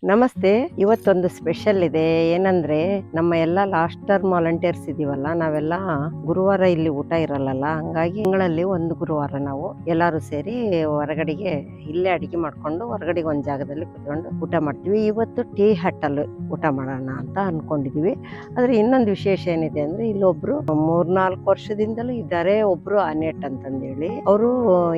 ನಮಸ್ತೆ. ಇವತ್ತೊಂದು ಸ್ಪೆಷಲ್ ಇದೆ. ಏನಂದ್ರೆ ನಮ್ಮ ಎಲ್ಲ ಲಾಸ್ಟ್ ಟರ್ಮ್ ವಾಲಂಟಿಯರ್ಸ್ ಇದೀವಲ್ಲ, ನಾವೆಲ್ಲ ಗುರುವಾರ ಇಲ್ಲಿ ಊಟ ಇರಲ್ಲ. ಹಂಗಾಗಿ ತಿಂಗಳಲ್ಲಿ ಒಂದು ಗುರುವಾರ ನಾವು ಎಲ್ಲಾರು ಸೇರಿ ಹೊರಗಡೆಗೆ ಇಲ್ಲೇ ಅಡಿಗೆ ಮಾಡ್ಕೊಂಡು ಹೊರಗಡೆಗೆ ಒಂದ್ ಜಾಗದಲ್ಲಿ ಕುತ್ಕೊಂಡು ಊಟ ಮಾಡ್ತೀವಿ. ಇವತ್ತು ಟೀ ಹಟ್ ಅಲ್ಲಿ ಊಟ ಮಾಡೋಣ ಅಂತ ಅನ್ಕೊಂಡಿದೀವಿ. ಆದ್ರೆ ಇನ್ನೊಂದು ವಿಶೇಷ ಏನಿದೆ ಅಂದ್ರೆ ಇಲ್ಲೊಬ್ರು 3-4 ವರ್ಷದಿಂದಲೂ ಇದ್ದಾರೆ. ಒಬ್ರು ಅನೆಟ್ ಅಂತಂದೇಳಿ ಅವರು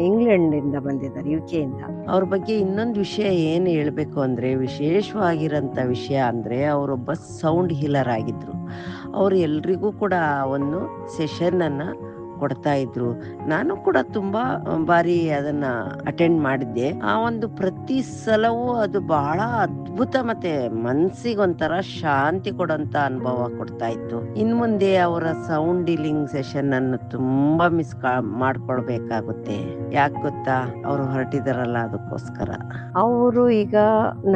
ಇಂಗ್ಲೆಂಡ್ ಇಂದ ಬಂದಿದ್ದಾರೆ, UK ಇಂದ. ಅವ್ರ ಬಗ್ಗೆ ಇನ್ನೊಂದು ವಿಷಯ ಏನು ಹೇಳ್ಬೇಕು ಅಂದ್ರೆ, ವಿಶೇಷವಾಗಿರೋಂಥ ವಿಷಯ ಅಂದ್ರೆ ಅವರೊಬ್ಬ ಸೌಂಡ್ ಹೀಲರ್ ಆಗಿದ್ರು. ಅವ್ರು ಎಲ್ರಿಗೂ ಕೂಡ ಒಂದು ಸೆಷನ್ ಅನ್ನ ಕೊಡ್ತಾ ಇದ್ರು. ನಾನು ಕೂಡ ತುಂಬಾ ಬಾರಿ ಅದನ್ನ ಅಟೆಂಡ್ ಮಾಡಿದ್ದೆ. ಆ ಒಂದು ಪ್ರತಿ ಸಲವೂ ಅದು ಬಹಳ ಅದ್ಭುತ ಮತ್ತೆ ಮನ್ಸಿಗೆ ಒಂಥರ ಶಾಂತಿ ಕೊಡೋಂತ ಅನುಭವ ಕೊಡ್ತಾ ಇತ್ತು. ಇನ್ ಮುಂದೆ ಅವರ ಸೌಂಡ್ ಹೀಲಿಂಗ್ ಸೆಷನ್ ಅನ್ನು ತುಂಬಾ ಮಾಡ್ಕೊಳ್ಬೇಕಾಗುತ್ತೆ. ಯಾಕೆ ಗೊತ್ತಾ, ಅವ್ರು ಹೊರಟಿದಾರಲ್ಲ ಅದಕ್ಕೋಸ್ಕರ. ಅವರು ಈಗ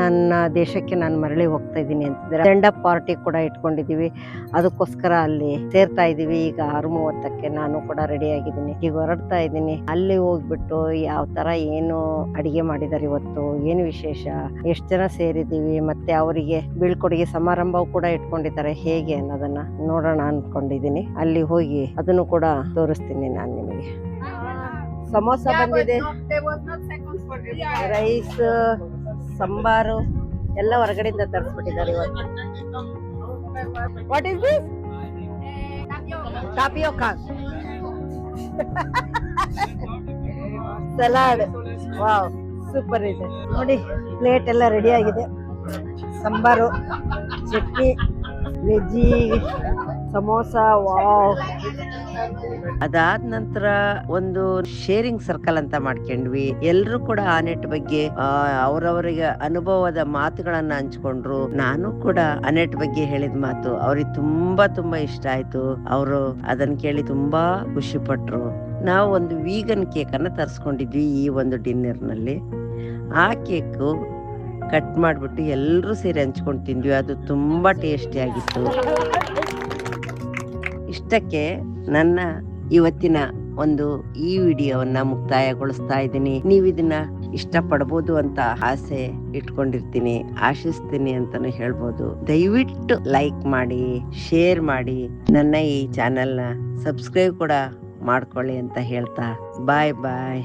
ನನ್ನ ದೇಶಕ್ಕೆ ನಾನು ಮರಳಿ ಹೋಗ್ತಾ ಇದ್ದೀನಿ ಅಂತಿದ್ದಾರೆ. ಸೆಂಡ್ ಅಪ್ ಪಾರ್ಟಿ ಕೂಡ ಇಟ್ಕೊಂಡಿದೀವಿ, ಅದಕ್ಕೋಸ್ಕರ ಅಲ್ಲಿ ಸೇರ್ತಾ ಇದೀವಿ. ಈಗ 6:30ಕ್ಕೆ ನಾನು ಕೂಡ ರೆಡಿ ಆಗಿದ್ದೀನಿ, ಈಗ ಹೊರಡ್ತಾ ಇದ್ದೀನಿ. ಅಲ್ಲಿ ಹೋಗ್ಬಿಟ್ಟು ಯಾವ ತರ ಏನು ಅಡಿಗೆ ಮಾಡಿದಾರೆ ಇವತ್ತು, ಏನು ವಿಶೇಷ, ಎಷ್ಟು ಜನ ಸೇರಿದೀವಿ, ಮತ್ತೆ ಅವರಿಗೆ ಬೀಳ್ಕೊಡುಗೆ ಸಮಾರಂಭ ಕೂಡ ಇಟ್ಕೊಂಡಿದ್ದಾರೆ, ಹೇಗೆ ಅನ್ನೋದನ್ನ ನೋಡೋಣ ಅನ್ಕೊಂಡಿದೀನಿ. ಅಲ್ಲಿ ಹೋಗಿ ಅದನ್ನು ಕೂಡ ತೋರಿಸ್ತೀನಿ ನಾನು ನಿಮಗೆ. ಸಮೋಸ ಬಂದಿದೆ, ರೈಸ್, ಸಂಬಾರು ಎಲ್ಲ ಹೊರಗಡೆಯಿಂದ ತರಿಸ್ಬಿಟ್ಟಿದ್ದಾರೆ ಇವತ್ತು. What is this? Tapioca. Salad, wow, super ಇದೆ ನೋಡಿ. ಪ್ಲೇಟ್ ಎಲ್ಲ ರೆಡಿ ಆಗಿದೆ. Sambar, chutney, veggie, samosa, wow. ಅದಾದ ನಂತರ ಒಂದು ಶೇರಿಂಗ್ ಸರ್ಕಲ್ ಅಂತ ಮಾಡ್ಕೊಂಡ್ವಿ. ಎಲ್ರು ಕೂಡ ಅನೆಟ್ ಬಗ್ಗೆ ಅವರವರಿಗೆ ಅನುಭವದ ಮಾತುಗಳನ್ನ ಹಂಚ್ಕೊಂಡ್ರು. ನಾನು ಕೂಡ ಅನೆಟ್ ಬಗ್ಗೆ ಹೇಳಿದ ಮಾತು ಅವ್ರಿಗೆ ತುಂಬಾ ತುಂಬಾ ಇಷ್ಟ ಆಯ್ತು. ಅವರು ಅದನ್ನ ಕೇಳಿ ತುಂಬಾ ಖುಷಿ ಪಟ್ರು. ನಾವು ಒಂದು ವೀಗನ್ ಕೇಕ್ ಅನ್ನ ತರಿಸ್ಕೊಂಡಿದ್ವಿ ಈ ಒಂದು ಡಿನ್ನರ್ ನಲ್ಲಿ. ಆ ಕೇಕ್ ಕಟ್ ಮಾಡ್ಬಿಟ್ಟು ಎಲ್ರು ಸೇರಿ ಹಂಚ್ಕೊಂಡು ತಿಂದ್ವಿ. ಅದು ತುಂಬಾ ಟೇಸ್ಟಿ ಆಗಿತ್ತು. ಇಷ್ಟಕ್ಕೆ ನನ್ನ ಇವತ್ತಿನ ಒಂದು ಈ ವಿಡಿಯೋವನ್ನ ಮುಕ್ತಾಯಗೊಳಿಸ್ತಾ ಇದ್ದೀನಿ. ನೀವು ಇದನ್ನ ಇಷ್ಟ ಪಡ್ಬೋದು ಅಂತ ಆಸೆ ಇಟ್ಕೊಂಡಿರ್ತೀನಿ, ಆಶಿಸ್ತೀನಿ ಅಂತಾನು ಹೇಳ್ಬೋದು. ದಯವಿಟ್ಟು ಲೈಕ್ ಮಾಡಿ, ಶೇರ್ ಮಾಡಿ, ನನ್ನ ಈ ಚಾನೆಲ್ನ ಸಬ್ಸ್ಕ್ರೈಬ್ ಕೂಡ ಮಾಡ್ಕೊಳ್ಳಿ ಅಂತ ಹೇಳ್ತಾ ಬಾಯ್ ಬಾಯ್.